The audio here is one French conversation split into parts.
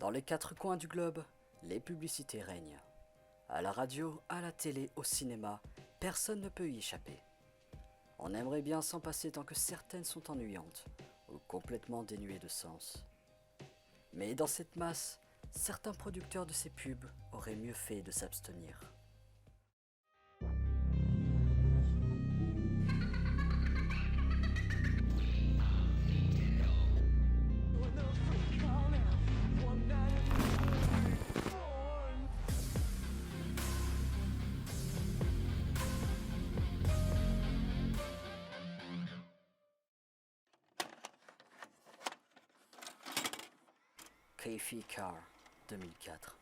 Dans les quatre coins du globe, les publicités règnent. À la radio, à la télé, au cinéma, personne ne peut y échapper. On aimerait bien s'en passer tant que certaines sont ennuyantes ou complètement dénuées de sens. Mais dans cette masse, certains producteurs de ces pubs auraient mieux fait de s'abstenir. KFC Car 2004.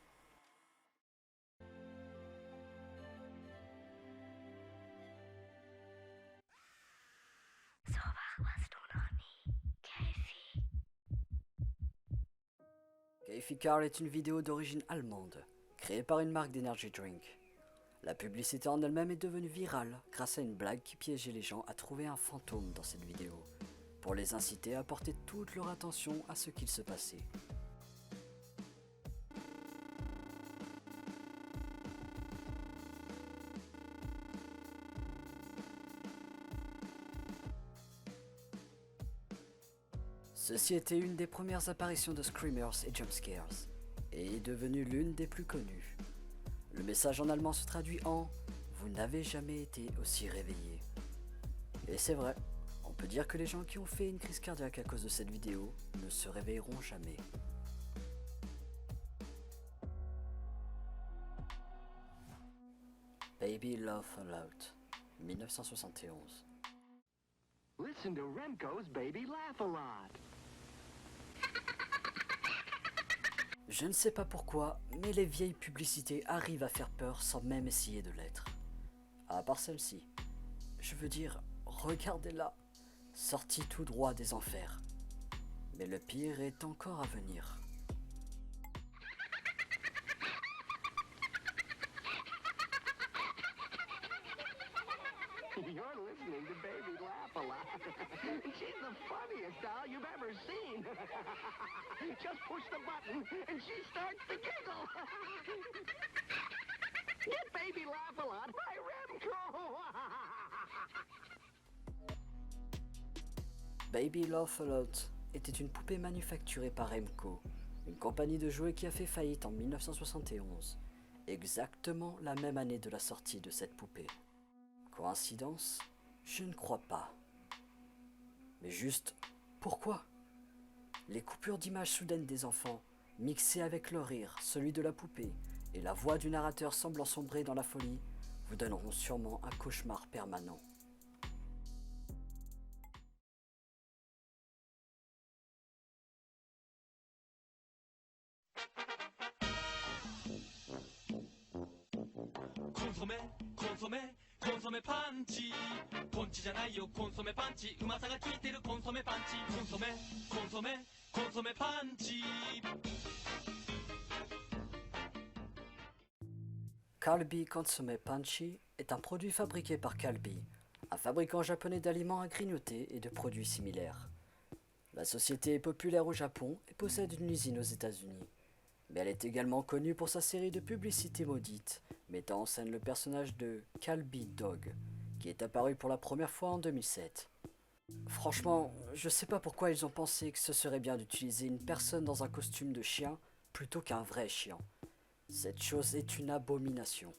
KFC Car est une vidéo d'origine allemande, créée par une marque d'energy drink. La publicité en elle-même est devenue virale grâce à une blague qui piégeait les gens à trouver un fantôme dans cette vidéo, pour les inciter à porter toute leur attention à ce qu'il se passait. Ceci était une des premières apparitions de screamers et jumpscares, et est devenue l'une des plus connues. Le message en allemand se traduit en « Vous n'avez jamais été aussi réveillé ». Et c'est vrai, on peut dire que les gens qui ont fait une crise cardiaque à cause de cette vidéo ne se réveilleront jamais. Baby Love Fallout, 1971. Listen to Remco's Baby Laugh a Lot. Je ne sais pas pourquoi, mais les vieilles publicités arrivent à faire peur sans même essayer de l'être. À part celle-ci. Je veux dire, regardez-la, sortie tout droit des enfers. Mais le pire est encore à venir. You're listening to Baby Laugh a Lot. She's the funniest doll you've ever seen. Just push the button and she starts to giggle. Get Baby Laugh a Lot by Remco. Baby Love Fallout était une poupée manufacturée par Remco, une compagnie de jouets qui a fait faillite en 1971, exactement la même année de la sortie de cette poupée. Coïncidence? Je ne crois pas. Mais juste, pourquoi? Les coupures d'images soudaines des enfants, mixées avec leur rire, celui de la poupée, et la voix du narrateur semblant sombrer dans la folie, vous donneront sûrement un cauchemar permanent.コンソメパンチポンチじゃないよコンソメパンチうまさが効いてるコンソメパンチコンソメパンチ Calbee Consommé Panchi est un produit fabriqué par Calbee, un fabricant japonais d'aliments à grignoter et de produits similaires. La société est populaire au Japon et possède une usine aux États-Unis. Mais elle est également connue pour sa série de publicités maudites, mettant en scène le personnage de Calbee Dog, qui est apparu pour la première fois en 2007. Franchement, je sais pas pourquoi ils ont pensé que ce serait bien d'utiliser une personne dans un costume de chien plutôt qu'un vrai chien. Cette chose est une abomination.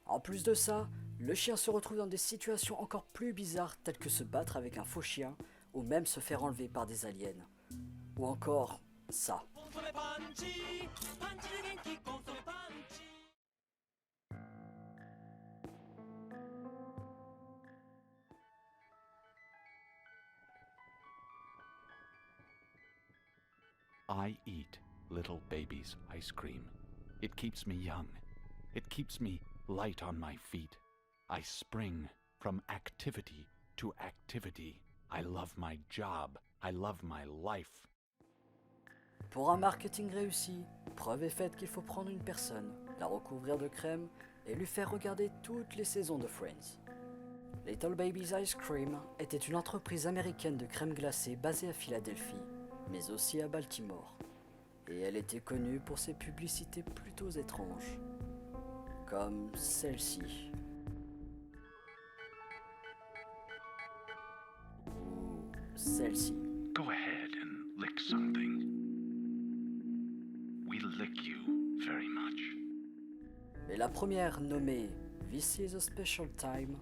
En plus de ça, le chien se retrouve dans des situations encore plus bizarres telles que se battre avec un faux chien ou même se faire enlever par des aliens. Ou encore, ça. I eat little baby's ice cream. It keeps me young. It keeps me light on my feet. I spring from activity to activity. I love my job. I love my life. Pour un marketing réussi, preuve est faite qu'il faut prendre une personne, la recouvrir de crème et lui faire regarder toutes les saisons de Friends. Little Baby's Ice Cream était une entreprise américaine de crème glacée basée à Philadelphie, mais aussi à Baltimore. et elle était connue pour ses publicités plutôt étranges, comme celle-ci. Ou celle-ci. Go ahead and lick something. We lick you very much. Mais la première, nommée This is a Special Time,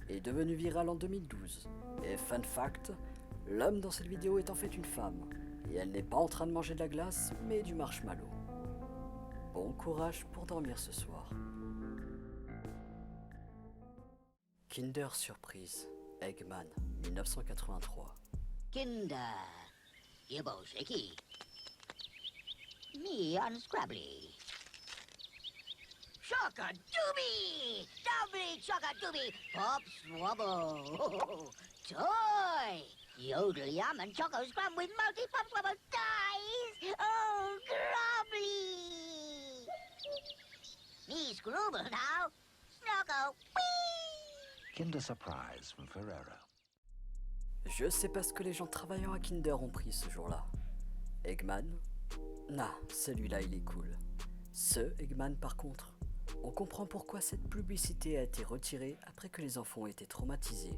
est devenue virale en 2012. Et fun fact, l'homme dans cette vidéo est en fait une femme. Et elle n'est pas en train de manger de la glace, mais du marshmallow. Bon courage pour dormir ce soir. Kinder Surprise, Eggman, 1983. Kinder, you both shaky. Me unscrabbly. Shock-a-doobie! Doubly shock-a-doobie! Pops wobble! Toy! Yodel yum and choco scrum with multi pops wobble dies! Oh, grubbly! Me scrooble now! Snuggle! Whee! Kinder Surprise from Ferrero. Je sais pas ce que les gens travaillant à Kinder ont pris ce jour-là. Eggman? Nah, celui-là il est cool. Ce Eggman par contre, on comprend pourquoi cette publicité a été retirée après que les enfants ont été traumatisés.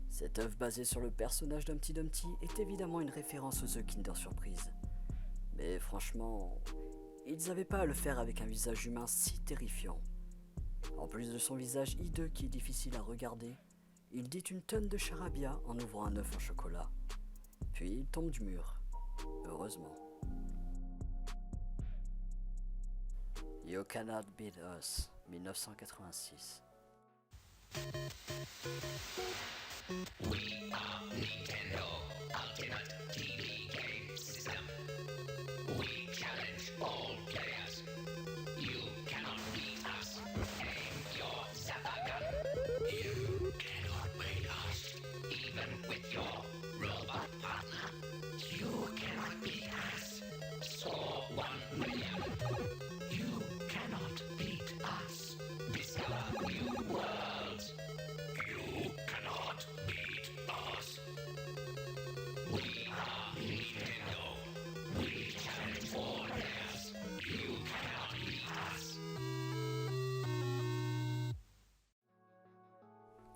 Cette œuvre basée sur le personnage d'Humpty Dumpty est évidemment une référence aux œufs Kinder Surprise. Mais franchement, ils n'avaient pas à le faire avec un visage humain si terrifiant. En plus de son visage hideux qui est difficile à regarder, il dit une tonne de charabia en ouvrant un œuf en chocolat. Puis il tombe du mur. Heureusement. You Cannot Beat Us, 1986.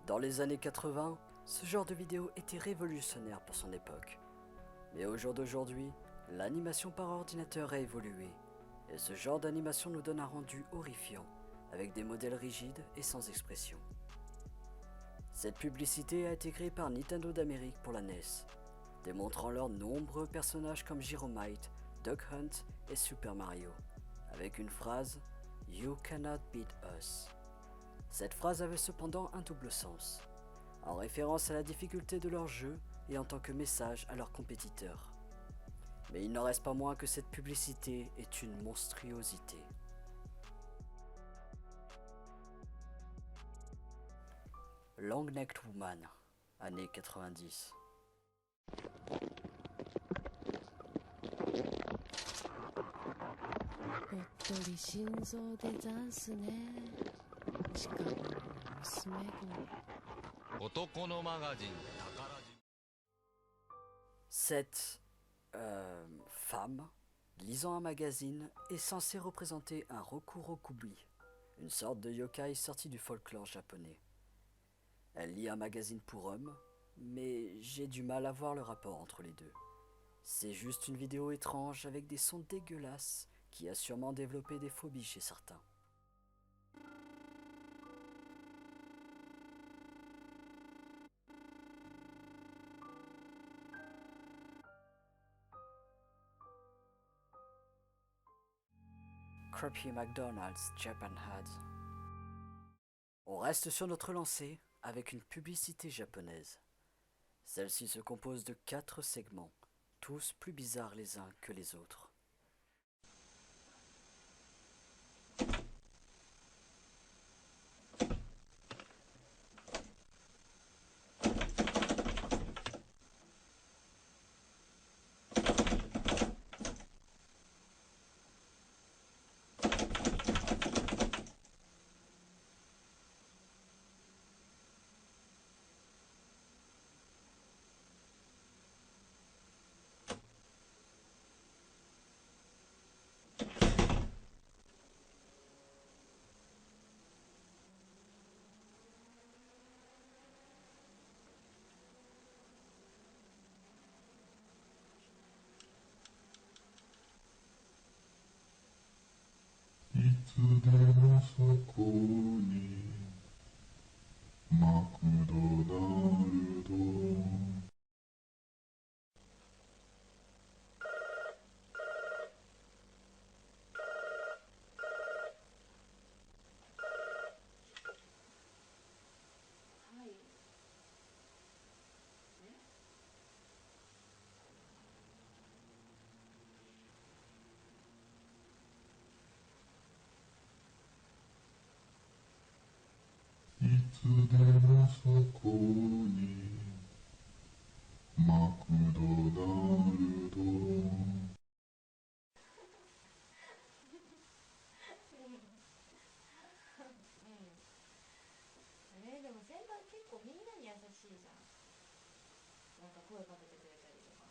Dans les années 80, ce genre de vidéo était révolutionnaire pour son époque. Mais au jour d'aujourd'hui, l'animation par ordinateur a évolué, et ce genre d'animation nous donne un rendu horrifiant, avec des modèles rigides et sans expression. Cette publicité a été créée par Nintendo d'Amérique pour la NES, démontrant leurs nombreux personnages comme Gyromite, Duck Hunt et Super Mario, avec une phrase « You cannot beat us ». Cette phrase avait cependant un double sens, en référence à la difficulté de leur jeu et en tant que message à leurs compétiteurs. Mais il n'en reste pas moins que cette publicité est une monstruosité. Long-Necked Woman, années 90. ほっとり心臓でざんすね近頃の娘子男のマガジン宝島 Cette femme, lisant un magazine, est censée représenter un Rokurokubi, une sorte de yokai sorti du folklore japonais. Elle lit un magazine pour hommes, mais j'ai du mal à voir le rapport entre les deux. C'est juste une vidéo étrange avec des sons dégueulasses qui a sûrement développé des phobies chez certains. Crappy McDonald's Japan Had. On reste sur notre lancée avec une publicité japonaise. Celle-ci se compose de 4 segments, tous plus bizarres les uns que les autres. つでもそこにマクドナルドいつでもそこにマクドナルドでも先輩結構みんなに優しいじゃん。なんか声かけてくれたりとか。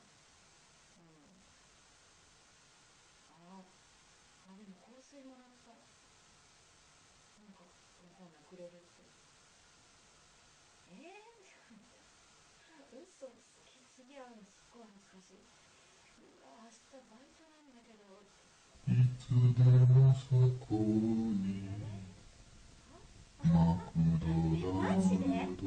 でも香水もらったらなんかそんなんくれるって。嘘好きすぎ合うのすっごい恥ずかしい。明日バイトなんだけど。いつでもそこにマクドナルド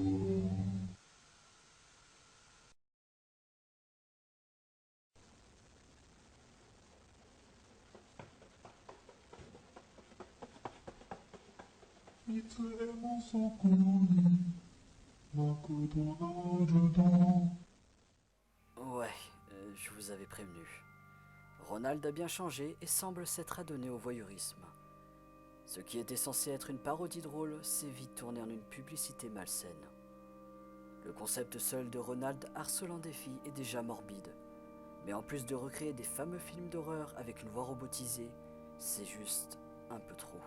いつでもそこにマクドナルド Ouais, je vous avais prévenu. Ronald a bien changé et semble s'être adonné au voyeurisme. Ce qui était censé être une parodie drôle s'est vite tourné en une publicité malsaine. Le concept seul de Ronald harcelant des filles est déjà morbide. Mais en plus de recréer des fameux films d'horreur avec une voix robotisée, c'est juste un peu trop.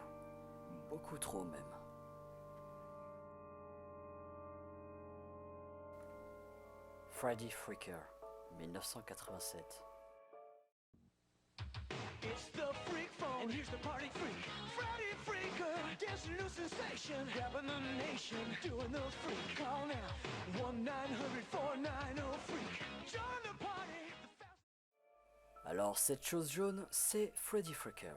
Beaucoup trop même. Freddy Freaker, 1987. It's the freak phone, and here's the party freak. Freddy Freaker, dancing new sensation, grabbing the nation, doing the freak. Call now, 1-900-490-FREAK. Join the party. Alors cette chose jaune, c'est Freddy Freaker,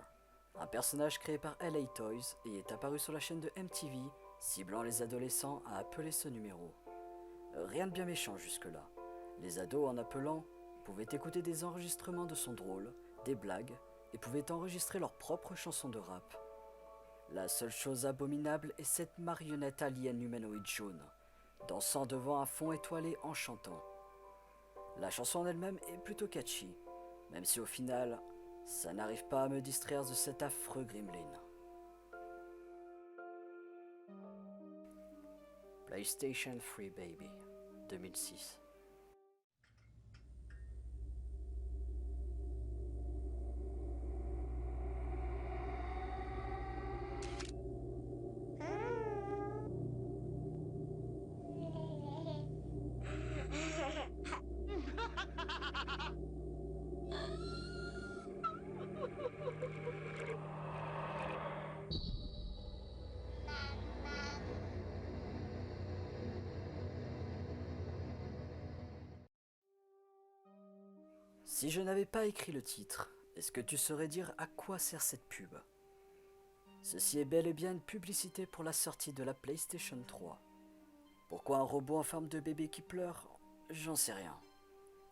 un personnage créé par LA Toys et est apparu sur la chaîne de MTV, ciblant les adolescents à appeler ce numéro. Rien de bien méchant jusque-là. Les ados, en appelant, pouvaient écouter des enregistrements de sons drôles, des blagues, et pouvaient enregistrer leurs propres chansons de rap. La seule chose abominable est cette marionnette alien humanoïde jaune, dansant devant un fond étoilé en chantant. La chanson en elle-même est plutôt catchy, même si au final, ça n'arrive pas à me distraire de cet affreux gremlin. PlayStation 3 Baby, 2006. Si je n'avais pas écrit le titre, est-ce que tu saurais dire à quoi sert cette pub? Ceci est bel et bien une publicité pour la sortie de la PlayStation 3. Pourquoi un robot en forme de bébé qui pleure? J'en sais rien.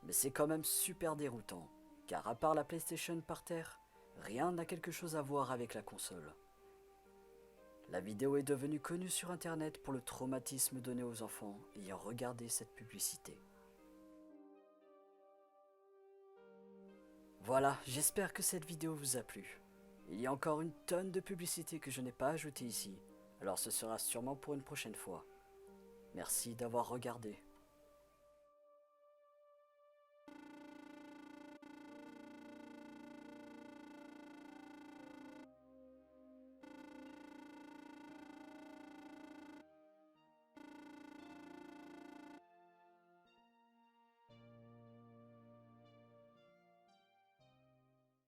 Mais c'est quand même super déroutant, car à part la PlayStation par terre, rien n'a quelque chose à voir avec la console. La vidéo est devenue connue sur internet pour le traumatisme donné aux enfants ayant regardé cette publicité. Voilà, j'espère que cette vidéo vous a plu. Il y a encore une tonne de publicités que je n'ai pas ajoutées ici, alors ce sera sûrement pour une prochaine fois. Merci d'avoir regardé.